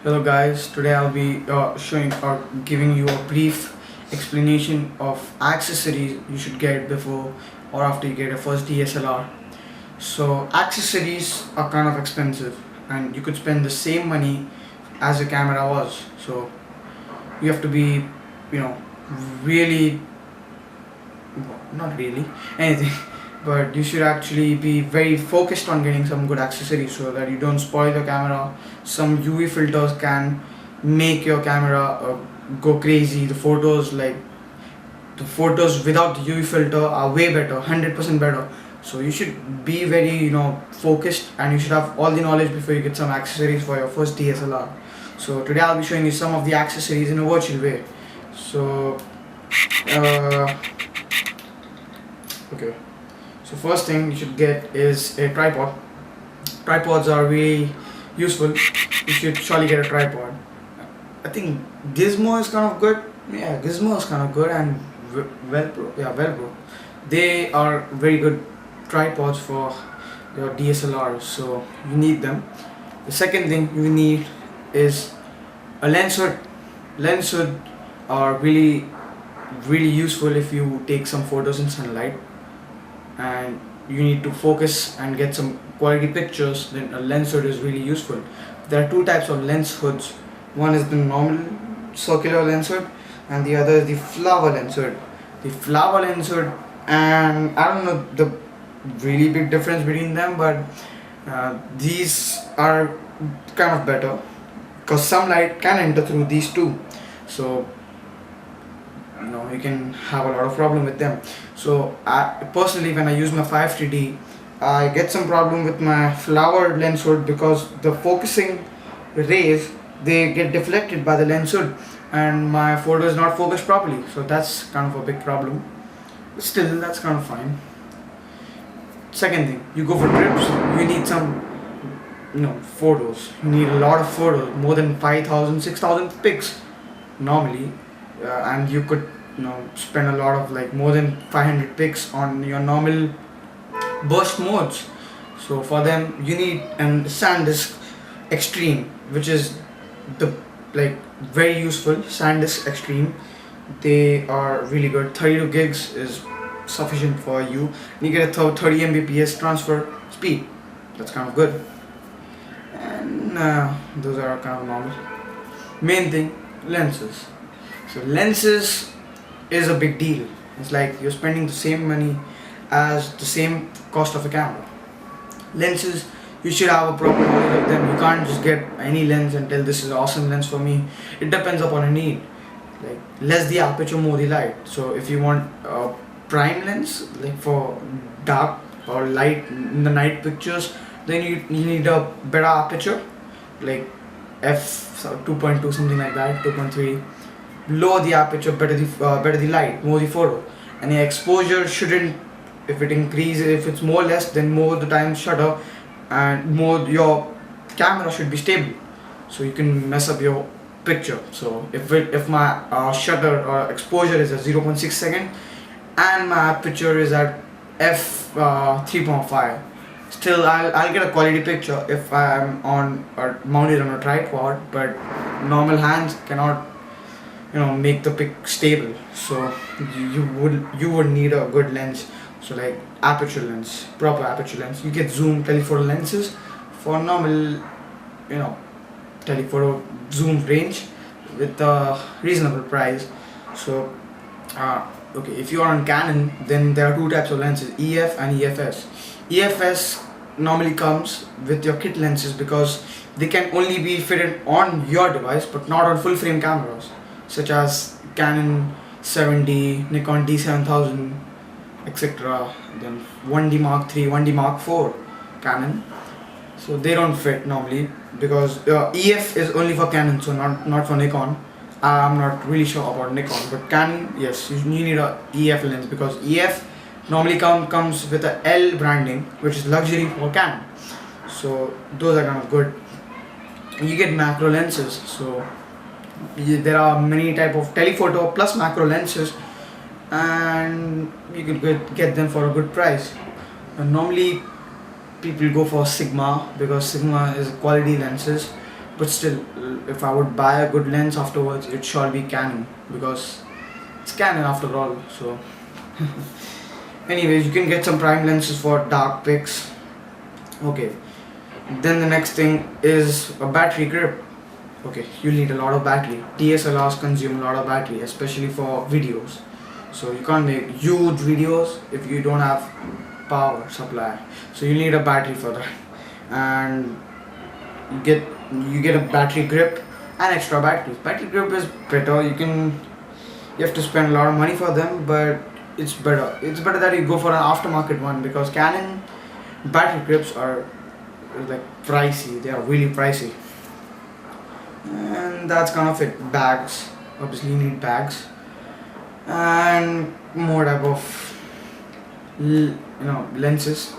Hello guys, today I'll be showing or giving you a brief explanation of accessories you should get before or after you get a first DSLR. So accessories are kind of expensive and you could spend the same money as the camera was. So you have to be, really, not really, anything. But you should actually be very focused on getting some good accessories so that you don't spoil your camera. Some UV filters can make your camera go crazy. The photos without the UV filter are way better, 100% better. So you should be very focused, and you should have all the knowledge before you get some accessories for your first DSLR. So today I'll be showing you some of the accessories in a virtual way. So okay. So first thing you should get is a tripod. Tripods are really useful. You should surely get a tripod. I think Gizmo is kind of good. Yeah, Gizmo is kind of good, and Velcro. They are very good tripods for your DSLR. So you need them. The second thing you need is a lens hood. Lens hood are really useful if you take some photos in sunlight and you need to focus and get some quality pictures. Then a lens hood is really useful. There are two types of lens hoods. One is the normal circular lens hood and the other is the flower lens hood. The flower lens hood, and I don't know the really big difference between them, but these are kind of better because sunlight can enter through these two. So you can have a lot of problem with them. So personally, when I use my 5-3D, I get some problem with my flower lens hood because the focusing rays, they get deflected by the lens hood and my photo is not focused properly. So that's kind of a big problem. But still, that's kind of fine. Second thing, you go for trips, you need some photos. You need a lot of photos, more than 5,000, 6,000 pics normally, and you could spend a lot of more than 500 pics on your normal burst modes. So for them you need an SanDisk Extreme, which is the very useful. SanDisk Extreme, they are really good. 32 gigs is sufficient for you. You get a 30 Mbps transfer speed. That's kind of good, and those are kind of normal. Main thing, lenses. So lenses is a big deal. It's like you're spending the same money as the same cost of a camera. Lenses, you should have a proper knowledge of them. You can't just get any lens and tell this is an awesome lens for me. It depends upon a need. Like less the aperture, more the light. So if you want a prime lens, like for dark or light in the night pictures, then you need a better aperture, like f2.2, something like that, 2.3. Lower the aperture, better the light, more the photo. And the exposure shouldn't, if it increases, if it's more or less, then more the time shutter, and more your camera should be stable, so you can mess up your picture. So if my shutter or exposure is at 0.6 second and my aperture is at f3.5, still I'll get a quality picture if I'm on or mounted on a tripod, but normal hands cannot make the pic stable. So you would need a good lens. So like aperture lens, proper aperture lens. You get zoom telephoto lenses for normal telephoto zoom range with a reasonable price. So okay, if you are on Canon, then there are two types of lenses, EF and EFS. EFS normally comes with your kit lenses because they can only be fitted on your device but not on full frame cameras, such as Canon 7D, Nikon D7000, etc. Then 1D Mark III, 1D Mark IV Canon. So they don't fit normally because EF is only for Canon, so not for Nikon. I'm not really sure about Nikon, but Canon, yes, you need a EF lens because EF normally comes with a L branding, which is luxury for Canon. So those are kind of good. You get macro lenses. So there are many type of telephoto plus macro lenses, and you can get them for a good price. And normally people go for Sigma because Sigma is quality lenses, But still, if I would buy a good lens afterwards, it shall be Canon, because it's Canon after all. So anyways, you can get some prime lenses for dark pics. Okay, then the next thing is a battery grip. Okay, you need a lot of battery. DSLRs consume a lot of battery, especially for videos. So you can't make huge videos if you don't have power supply. So you need a battery for that, and you get a battery grip and extra batteries. Battery grip is better. You have to spend a lot of money for them, but it's better. It's better that you go for an aftermarket one, because Canon battery grips are like pricey. They are really pricey. And that's kind of it. Bags, obviously you need bags, and more type of lenses.